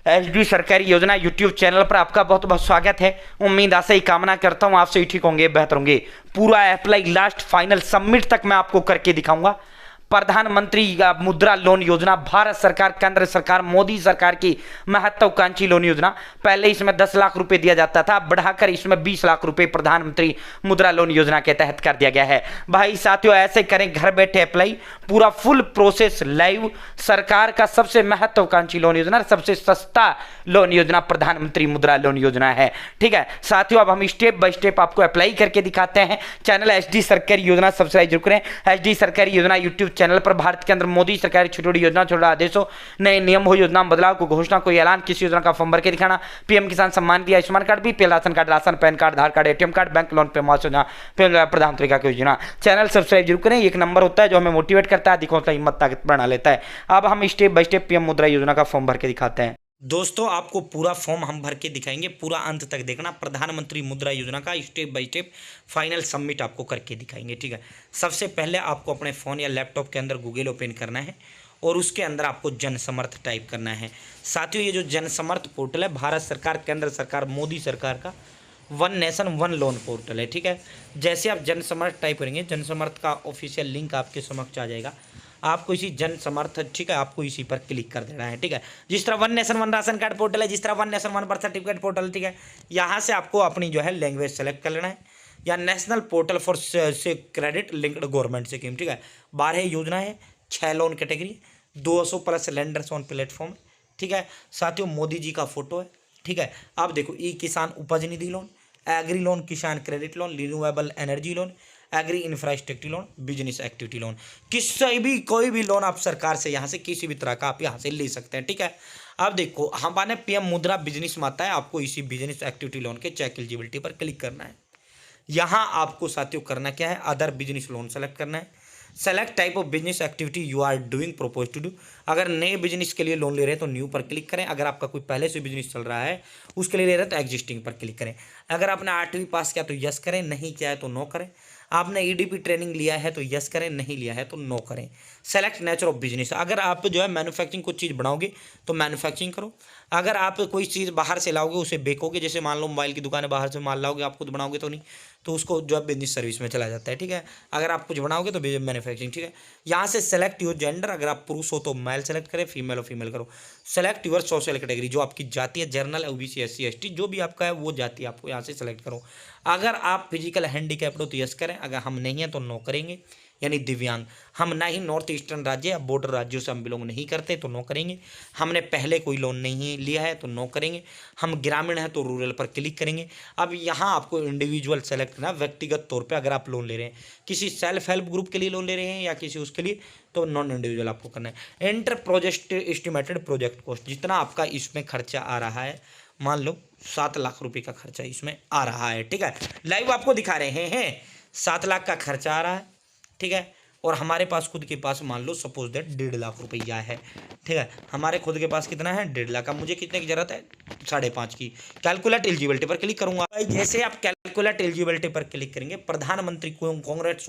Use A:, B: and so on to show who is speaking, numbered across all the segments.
A: HD सरकारी योजना YouTube channel पर आपका बहुत बहुत स्वागत है। उम्मीद आशा ही कामना करता हूं आप सही ठीक होंगे, बेहतर होंगे। पूरा अप्लाई लास्ट फाइनल सबमिट तक मैं आपको करके दिखाऊंगा। प्रधानमंत्री मुद्रा लोन योजना, भारत सरकार, केंद्र सरकार, मोदी सरकार की महत्वाकांक्षी लोन योजना। पहले इसमें 10 लाख रुपए दिया जाता था, बढ़ाकर इसमें 20 लाख रुपए प्रधानमंत्री मुद्रा लोन योजना के तहत कर दिया गया है। भाई साथियों, ऐसे करें, घर बैठे अप्लाई, पूरा फुल प्रोसेस लाइव। सरकार का सबसे महत्वाकांक्षी लोन योजना, सबसे सस्ता लोन योजना प्रधानमंत्री मुद्रा लोन योजना है। ठीक है साथियों, अब हम स्टेप बाय स्टेप आपको अप्लाई करके दिखाते हैं। चैनल एचडी सरकारी योजना सब्सक्राइब जरूर करें। एचडी सरकारी योजना यूट्यूब चैनल पर भारत के अंदर मोदी सरकार की छोटी योजना, छोटा आदेशों, नए नियम हो, योजना में बदलाव, को घोषणा, कोई ऐलान, किसी योजना का फॉर्म भर के दिखाना, PM Kisan Samman Nidhi, Ayushman card, BPL ration card, ration, PAN card, Aadhaar card, ATM card, bank loan पे मास योजना, प्रधानमंत्री का योजना। चैनल सब्सक्राइब जरूर करें। एक नंबर होता है जो हमें मोटिवेट करता है, दिखो हिम्मत ताकत बना लेता है। अब हम स्टेप बाय स्टेप पीएम मुद्रा योजना का फॉर्म भर के दिखाते हैं। दोस्तों, आपको पूरा फॉर्म हम भर के दिखाएंगे, पूरा अंत तक देखना। प्रधानमंत्री मुद्रा योजना का step by step final submit आपको करके दिखाएंगे। ठीक है, सबसे पहले आपको अपने फ़ोन या लैपटॉप के अंदर गूगल ओपन करना है और उसके अंदर आपको जन समर्थ टाइप करना है। साथियों, ये जो जन समर्थ पोर्टल है, भारत सरकार, केंद्र सरकार, मोदी सरकार का one nation one loan portal है। ठीक है, जैसे आप जन समर्थ टाइप करेंगे, जन समर्थ का ऑफिशियल लिंक आपके समक्ष आ जाएगा। आपको इसी जन समर्थ, ठीक है, आपको इसी पर क्लिक कर देना है। ठीक है, जिस तरह one nation one ration card portal है, जिस तरह one nation one birth certificate portal, ठीक है, यहाँ से आपको अपनी जो है लैंग्वेज सेलेक्ट कर लेना है। या नेशनल पोर्टल फॉर से क्रेडिट लिंक्ड गवर्नमेंट स्कीम। ठीक है, 12 योजना है, 6 loan category, 200 plus lenders on platform. ठीक है साथियों, मोदी जी का फोटो है। ठीक है, आप देखो, e Kisan Upaj Nidhi loan, agri loan, Kisan credit loan, renewable energy loan, agri infrastructure loan, business activity loan, किसी भी कोई भी लोन आप सरकार से यहाँ से किसी भी तरह का आप यहाँ से ले सकते हैं। ठीक है, अब देखो, हमारे पीएम मुद्रा बिजनेस में आता है, आपको इसी बिजनेस एक्टिविटी लोन के चेक एलिजिबिलिटी पर क्लिक करना है। यहाँ आपको साथियों करना क्या है, अदर बिजनेस लोन सेलेक्ट करना है। Select type of business activity you are doing, propose to do. अगर नए बिजनेस के लिए लोन ले रहे हैं तो न्यू पर क्लिक करें। अगर आपका कोई पहले से बिजनेस चल रहा है उसके लिए ले रहे हैं तो एग्जिस्टिंग पर क्लिक करें। अगर आपने 8वीं पास किया तो यस करें, नहीं किया है तो नो करें। आपने ईडीपी ट्रेनिंग लिया है तो यस करें, नहीं लिया है तो नो करें। सेलेक्ट नेचर ऑफ बिजनेस, अगर आप जो है मैन्युफैक्चरिंग कुछ चीज़ बनाओगे तो मैन्युफैक्चरिंग करो। अगर आप कोई चीज़ बाहर से लाओगे उसे बेचोगे, जैसे मान लो मोबाइल की दुकान है, बाहर से माल लाओगे, आप खुद बनाओगे तो नहीं, तो उसको जो है बिजनेस सर्विस में चला जाता है। ठीक है, अगर आप कुछ बनाओगे तो मैन्युफैक्चरिंग। ठीक है, यहाँ से सेलेक्ट योर जेंडर, अगर आप पुरुष हो तो मेल सेलेक्ट करें, फीमेल हो फीमेल करो। सेलेक्ट योर सोशल कैटेगरी, जो आपकी जाति है, जनरल, ओबीसी, एससी, एसटी, जो भी आपका है वो जाति आपको यहाँ से सेलेक्ट करो। अगर आप फिजिकल हैंडीकैप्ड हो तो यस करें, अगर हम नहीं हैं तो नो करेंगे, यानी दिव्यांग। हम ना ही नॉर्थ ईस्टर्न राज्य या बॉर्डर राज्यों से हम बिलोंग नहीं करते तो नो करेंगे। हमने पहले कोई लोन नहीं लिया है तो नो करेंगे। हम ग्रामीण हैं तो रूरल पर क्लिक करेंगे। अब यहाँ आपको इंडिविजुअल सेलेक्ट करना, व्यक्तिगत तौर पे अगर आप लोन ले रहे हैं, किसी सेल्फ हेल्प ग्रुप के लिए लोन ले रहे हैं या किसी उसके लिए, तो नॉन इंडिविजुअल आपको करना है। Enter project estimated project cost, जितना आपका इसमें खर्चा आ रहा है, मान लो 7 लाख रुपए का खर्चा इसमें आ रहा है। ठीक है, लाइव आपको दिखा रहे हैं 7 लाख का खर्चा आ रहा है। ठीक है, और हमारे पास खुद के पास मान लो सपोज दैट 1.5 लाख रुपया है। ठीक है, हमारे खुद के पास कितना है, 1.5 लाख का। मुझे कितने की जरूरत है, 5.5 की। कैलकुलेट एलिजिबिलिटी पर क्लिक करूंगा। जैसे आप कैलकुलेट एलिजिबिलिटी पर क्लिक करेंगे, प्रधानमंत्री congrats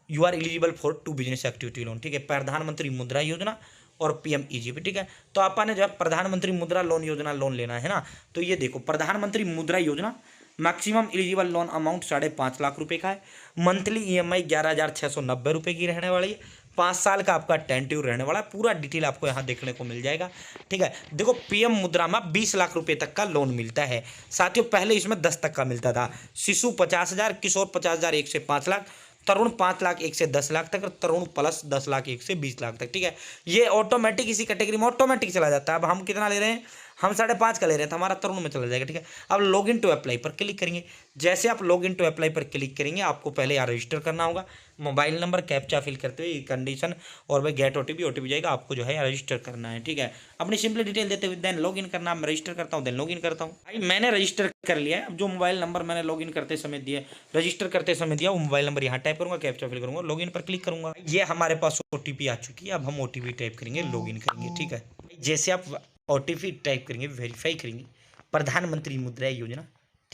A: you are eligible for 2 business activity loan. ठीक है, प्रधानमंत्री मुद्रा योजना और पीएम ईजीपी। ठीक है, तो आपने जब प्रधानमंत्री मुद्रा लोन योजना लोन लेना है ना, तो ये देखो, प्रधानमंत्री मुद्रा योजना maximum eligible loan amount 5.5 lakh रुपए का है। मंथली ईएमआई 11,690 रुपये की रहने वाली है। 5 साल का आपका टेंटिव रहने वाला है। पूरा डिटेल आपको यहाँ देखने को मिल जाएगा। ठीक है, देखो, पीएम मुद्रा में 20 लाख रुपए तक का लोन मिलता है। साथियों, पहले इसमें 10 तक का मिलता था। शिशु 50,000, किशोर 50,000, 1 से 5 लाख, तरुण 5 लाख 1 से 10 लाख तक, और तरुण प्लस 10 लाख 1 से 20 लाख तक। ठीक है, ये ऑटोमेटिक इसी कैटेगरी में ऑटोमेटिक चला जाता है। अब हम कितना ले रहे हैं, हम 5.5 का ले रहे हैं तो हमारा तरुण में चला जाएगा। ठीक है, अब लॉग इन टू अप्लाई पर क्लिक करेंगे। जैसे आप लॉग इन टू अप्लाई पर क्लिक करेंगे, आपको पहले यहाँ रजिस्टर करना होगा। मोबाइल नंबर, कैप्चा फिल करते हुए कंडीशन, और भाई गेट ओटीपी जाएगा, आपको जो है रजिस्टर करना है। ठीक है, अपनी सिंपली डिटेल देते हुए देन लॉग इन करना। मैं रजिस्टर करता हूँ, देन लॉग इन करता हूँ। भाई मैंने रजिस्टर कर लिया है। अब जो मोबाइल नंबर मैंने लॉग इन करते समय दिया, रजिस्टर करते समय दिया, वो मोबाइल नंबर यहाँ टाइप करूँगा, कैप्चा फिल करूँगा, लॉग इन पर क्लिक करूँगा। ये हमारे पास ओटीपी आ चुकी है। अब हम ओटीपी टाइप करेंगे, लॉग इन करेंगे। ठीक है, जैसे आप ओटीपी टाइप करेंगे, वेरीफाई करेंगे, प्रधानमंत्री मुद्रा योजना।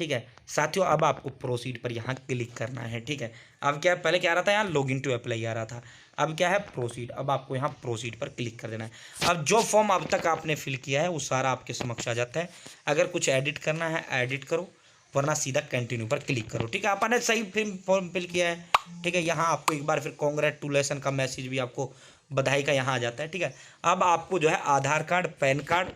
A: ठीक है साथियों, अब आपको प्रोसीड पर यहाँ क्लिक करना है। ठीक है, अब क्या है, पहले क्या आ रहा था यहाँ लॉगिन टू अप्लाई आ रहा था, अब क्या है प्रोसीड। अब आपको यहाँ प्रोसीड पर क्लिक कर देना है। अब जो फॉर्म अब तक आपने फिल किया है वो सारा आपके समक्ष आ जाता है। अगर कुछ एडिट करना है एडिट करो, वरना सीधा कंटिन्यू पर क्लिक करो। ठीक है, आपने सही फॉर्म फिल किया है। ठीक है, यहाँ आपको एक बार फिर कॉन्ग्रेचुलेसन का मैसेज भी आपको बधाई का यहाँ आ जाता है। ठीक है, अब आपको जो है आधार कार्ड, पैन कार्ड,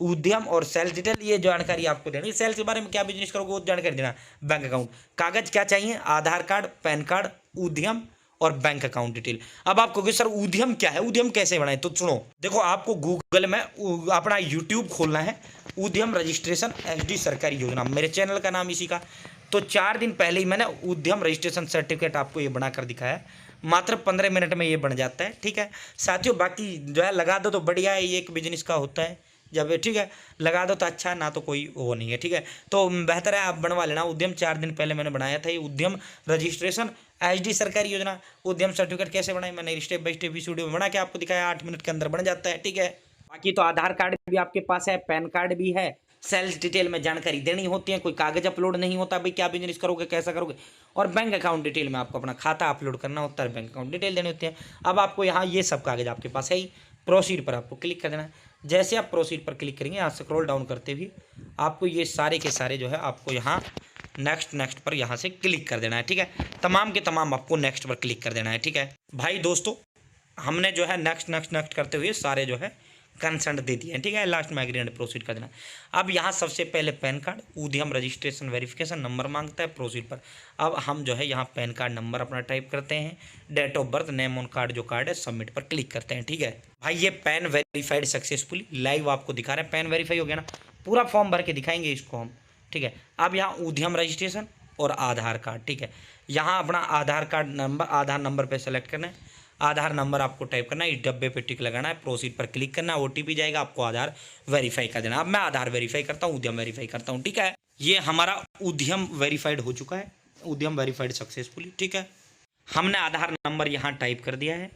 A: उद्यम और सेल्स डिटेल ये जानकारी आपको देनी है। सेल्स के बारे में क्या बिजनेस करोगे वो जानकारी देना। बैंक अकाउंट, कागज क्या चाहिए, आधार कार्ड, पैन कार्ड, उद्यम और बैंक अकाउंट डिटेल। अब आप कहोगे सर उद्यम क्या है, उद्यम कैसे बनाए, तो सुनो, देखो आपको गूगल में अपना यूट्यूब खोलना है, उद्यम रजिस्ट्रेशन एसडी सरकारी योजना, मेरे चैनल का नाम इसी का। तो 4 दिन पहले ही मैंने उद्यम रजिस्ट्रेशन सर्टिफिकेट आपको ये बनाकर दिखाया, मात्र 15 मिनट में ये बन जाता है। ठीक है साथियों, बाकी जो है लगा दो तो बढ़िया है, ये एक बिजनेस का होता है जब, ठीक है लगा दो तो अच्छा, ना तो कोई वो नहीं है। ठीक है, तो बेहतर है आप बनवा लेना उद्यम। 4 दिन पहले मैंने बनाया था ये उद्यम रजिस्ट्रेशन एसडी सरकारी योजना। उद्यम सर्टिफिकेट कैसे बनाए मैंने स्टेप बाय स्टेप इस वीडियो में बना के आपको दिखाया, 8 मिनट के अंदर बन जाता है। ठीक है, बाकी तो आधार कार्ड भी आपके पास है, पैन कार्ड भी है, सेल्स डिटेल में जानकारी देनी होती है, कोई कागज अपलोड नहीं होता, भाई क्या बिजनेस करोगे कैसा करोगे, और बैंक अकाउंट डिटेल में आपको अपना खाता अपलोड करना होता है, बैंक अकाउंट डिटेल देनी होती है। अब आपको यहाँ ये सब कागज आपके पास है ही, प्रोसीड पर आपको क्लिक कर देना है। जैसे आप प्रोसीड पर क्लिक करेंगे, यहाँ स्क्रॉल डाउन करते हुए आपको ये सारे के सारे जो है आपको यहाँ नेक्स्ट पर यहाँ से क्लिक कर देना है। ठीक है, तमाम के तमाम आपको नेक्स्ट पर क्लिक कर देना है। ठीक है भाई दोस्तों, हमने जो है नेक्स्ट करते हुए सारे जो है कंसेंट दे दिए हैं। ठीक है, लास्ट में एग्री एंड प्रोसीड कर देना। अब यहाँ सबसे पहले PAN card, Udyam registration verification number मांगता है, प्रोसीड पर। अब हम जो है यहाँ पैन कार्ड नंबर अपना टाइप करते हैं, date of birth, name on card जो कार्ड है, सबमिट पर क्लिक करते हैं। ठीक है भाई, ये पैन वेरीफाइड सक्सेसफुली लाइव आपको दिखा रहे हैं, पैन वेरीफाई हो गया ना, पूरा फॉर्म भर के दिखाएंगे इसको हम। ठीक है, अब यहाँ उद्यम रजिस्ट्रेशन और आधार कार्ड। ठीक है, यहाँ अपना आधार कार्ड नंबर, आधार नंबर पर सेलेक्ट करना है, आधार नंबर आपको टाइप करना है, इस डब्बे पे टिक लगाना है, प्रोसीड पर क्लिक करना है, ओटीपी जाएगा, आपको आधार वेरीफाई कर देना। अब मैं आधार वेरीफाई करता हूँ, उद्यम वेरीफाई करता हूँ। ठीक है, ये हमारा उद्यम वेरीफाइड हो चुका है, उद्यम वेरीफाइड सक्सेसफुली। ठीक है, हमने आधार नंबर यहाँ टाइप कर दिया है,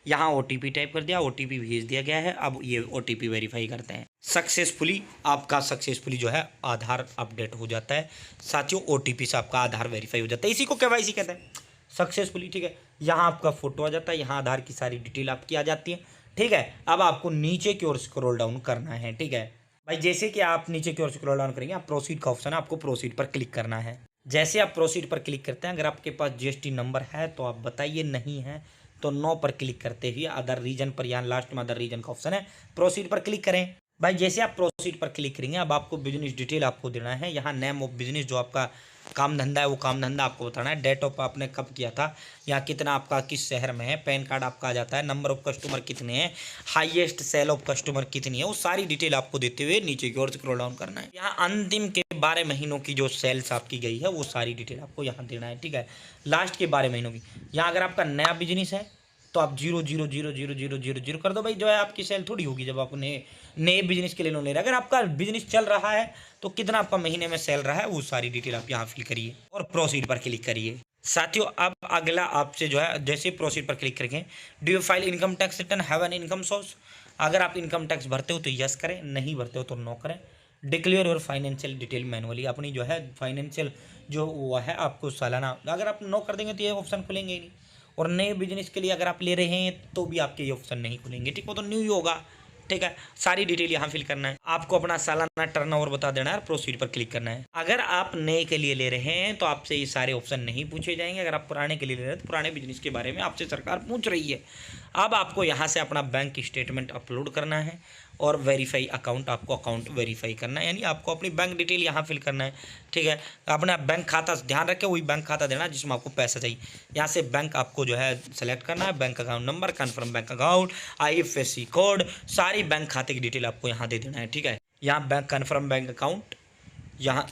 A: यहाँ ओटीपी टाइप कर दिया, ओटीपी भेज दिया गया है। अब ये ओटीपी वेरीफाई करते हैं, सक्सेसफुली आपका सक्सेसफुली जो है आधार अपडेट हो जाता है। साथियों, ओटीपी से आपका आधार वेरीफाई हो जाता है, इसी को केवाईसी कहते हैं, सक्सेसफुली। ठीक है, यहाँ आपका फोटो आ जाता है, यहाँ आधार की सारी डिटेल आपकी आ जाती है। ठीक है, अब आपको नीचे की ओर स्क्रॉल डाउन करना है। ठीक है भाई, जैसे कि आप नीचे की ओर स्क्रॉल डाउन करेंगे, आप प्रोसीड का ऑप्शन है, आपको प्रोसीड पर क्लिक करना है। जैसे आप प्रोसीड पर क्लिक करते हैं, अगर आपके पास जीएसटी नंबर है तो आप बताइए, नहीं है तो नो पर क्लिक करते हुए अदर रीजन पर, यहाँ लास्ट में अदर रीजन का ऑप्शन है, प्रोसीड पर क्लिक करें। भाई जैसे आप प्रोसीड पर क्लिक करेंगे, अब आपको बिजनेस डिटेल आपको देना है। यहाँ नेम ऑफ बिजनेस, जो आपका काम धंधा है वो काम धंधा आपको बताना है, डेट ऑफ आपने कब किया था, यहाँ कितना आपका किस शहर में है, पैन कार्ड आपका आ जाता है, नंबर ऑफ कस्टमर कितने हैं, हाईएस्ट सेल ऑफ कस्टमर कितनी है, वो सारी डिटेल आपको देते हुए नीचे की ओर स्क्रॉल डाउन करना है। यहाँ अंतिम के 12 महीनों की जो सेल्स आपकी गई है वो सारी डिटेल आपको यहाँ देना है। ठीक है, लास्ट के 12 महीनों की। यहाँ अगर आपका नया बिजनेस है तो आप 0 कर दो भाई, जो है आपकी सेल थोड़ी होगी जब आप नए बिजनेस के लिए लोन ले रहे हैं। अगर आपका बिजनेस चल रहा है तो कितना आपका महीने में सेल रहा है वो सारी डिटेल आप यहाँ फिल करिए और प्रोसीड पर क्लिक करिए। साथियों, अब अगला आपसे जो है, जैसे प्रोसीड पर क्लिक करेंगे, do you file income tax return, have an income source. अगर आप इनकम टैक्स भरते हो तो यस करें, नहीं भरते हो तो नो करें। Declare your financial detail manually, अपनी जो है फाइनेंशियल जो वो है आपको सालाना, अगर आप नो कर देंगे तो ये ऑप्शन खुलेंगे ही नहीं। और नए बिजनेस के लिए अगर आप ले रहे हैं तो भी आपके ये ऑप्शन नहीं खुलेंगे। ठीक, वो तो न्यू ही होगा। ठीक है, सारी डिटेल यहाँ फिल करना है, आपको अपना सालाना टर्नओवर बता देना है, प्रोसीड पर क्लिक करना है। अगर आप नए के लिए ले रहे हैं तो आपसे ये सारे ऑप्शन नहीं पूछे जाएंगे। अगर आप पुराने के लिए ले रहे हैं तो पुराने बिजनेस के बारे में आपसे सरकार पूछ रही है। अब आपको यहाँ से अपना बैंक स्टेटमेंट अपलोड करना है और वेरीफाई अकाउंट, आपको अकाउंट वेरीफाई करना है, यानी आपको अपनी बैंक डिटेल यहाँ फिल करना है। ठीक है, अपना बैंक खाता ध्यान रखें, वही बैंक खाता देना जिसमें आपको पैसा चाहिए। यहाँ से बैंक आपको जो है सेलेक्ट करना है, bank account number, confirm bank account, IFSC code, सारी बैंक खाते की डिटेल आपको यहाँ दे देना है। ठीक है, यहाँ बैंक कन्फर्म बैंक अकाउंट, यहाँ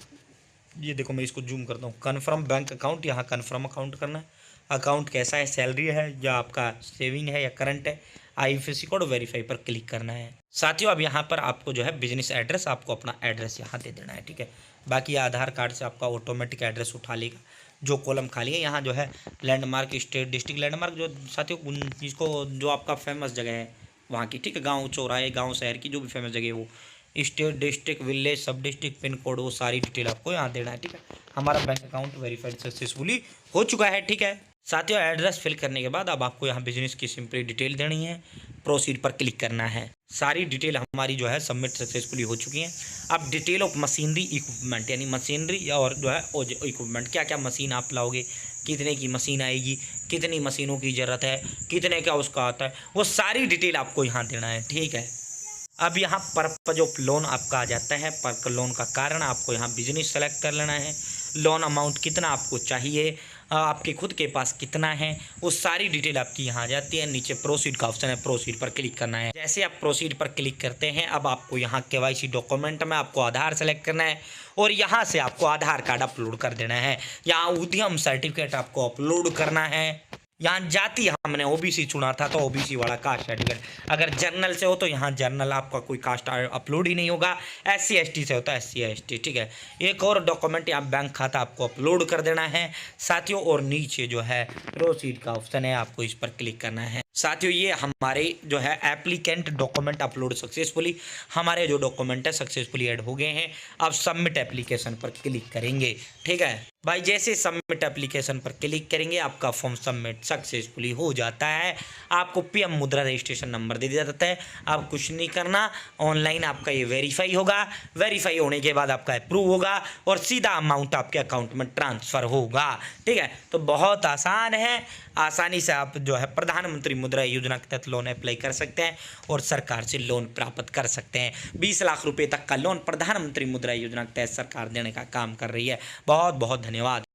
A: ये देखो मैं इसको जूम करता हूँ, कन्फर्म बैंक अकाउंट, यहाँ कन्फर्म अकाउंट करना है। अकाउंट कैसा है, सैलरी है या आपका सेविंग है या करंट है, IFSC कोड, वेरीफाई पर क्लिक करना है। साथियों, अब यहाँ पर आपको जो है बिजनेस एड्रेस, आपको अपना एड्रेस यहाँ दे देना है। ठीक है, बाकी आधार कार्ड से आपका ऑटोमेटिक एड्रेस उठा लेगा। जो कॉलम खाली है यहाँ जो है लैंडमार्क, स्टेट, डिस्ट्रिक्ट लैंडमार्क, जो साथियों जिसको जो आपका फेमस जगह है वहाँ की, ठीक है, गाँव चौराहे, गाँव शहर की जो भी फेमस जगह है वो स्टेट, डिस्ट्रिक्ट, विलेज, सब डिस्ट्रिक्ट, पिन कोड, वो सारी डिटेल आपको यहाँ देना है। ठीक है, हमारा बैंक अकाउंट वेरीफाइड सक्सेसफुली हो चुका है। ठीक है साथियों, एड्रेस फिल करने के बाद अब आपको यहाँ बिजनेस की सिंपली डिटेल देनी है, प्रोसीड पर क्लिक करना है। सारी डिटेल हमारी जो है सबमिट सक्सेसफुली हो चुकी हैं। अब डिटेल ऑफ मशीनरी इक्विपमेंट, यानी मशीनरी और जो है इक्विपमेंट, क्या क्या मशीन आप लाओगे, कितने की मशीन आएगी, कितनी मशीनों की ज़रूरत है, कितने का उसका आता है, वो सारी डिटेल आपको यहाँ देना है। ठीक है, अब यहाँ पर्पज ऑफ लोन आपका आ जाता है। पर लोन का कारण आपको यहाँ बिजनेस सेलेक्ट कर लेना है, लोन अमाउंट कितना आपको चाहिए, आपके खुद के पास कितना है, वो सारी डिटेल आपकी यहाँ आ जाती है। नीचे प्रोसीड का ऑप्शन है, प्रोसीड पर क्लिक करना है। जैसे आप प्रोसीड पर क्लिक करते हैं, अब आपको यहाँ केवाईसी डॉक्यूमेंट में आपको आधार सेलेक्ट करना है और यहाँ से आपको आधार कार्ड अपलोड कर देना है। यहाँ उद्यम सर्टिफिकेट आपको अपलोड करना है। यहाँ जाति हमने ओबीसी चुना था तो ओबीसी वाला कास्ट सर्टिफिकेट, अगर जनरल से हो तो यहाँ जनरल, आपका कोई कास्ट अपलोड ही नहीं होगा। SC ST से होता है SC ST। ठीक है, एक और डॉक्यूमेंट यहाँ बैंक खाता आपको अपलोड कर देना है साथियों, और नीचे जो है प्रोसीड का ऑप्शन है, आपको इस पर क्लिक करना है। साथियों ये हमारे जो है एप्लीकेंट डॉक्यूमेंट अपलोड सक्सेसफुली, हमारे जो डॉक्यूमेंट है सक्सेसफुली ऐड हो गए हैं। अब सबमिट एप्लीकेशन पर क्लिक करेंगे। ठीक है भाई, जैसे सबमिट एप्लीकेशन पर क्लिक करेंगे आपका फॉर्म सबमिट सक्सेसफुली हो जाता है। आपको PM मुद्रा रजिस्ट्रेशन नंबर दे दिया जाता है। आप कुछ नहीं करना, ऑनलाइन आपका ये वेरीफाई होगा, वेरीफाई होने के बाद आपका अप्रूव होगा और सीधा अमाउंट आपके अकाउंट में ट्रांसफ़र होगा। ठीक है, तो बहुत आसान है, आसानी से आप जो है प्रधानमंत्री मुद्रा योजना के तहत लोन अप्लाई कर सकते हैं और सरकार से लोन प्राप्त कर सकते हैं। 20 लाख रुपए तक का लोन प्रधानमंत्री मुद्रा योजना के तहत सरकार देने का काम कर रही है। बहुत बहुत धन्यवाद।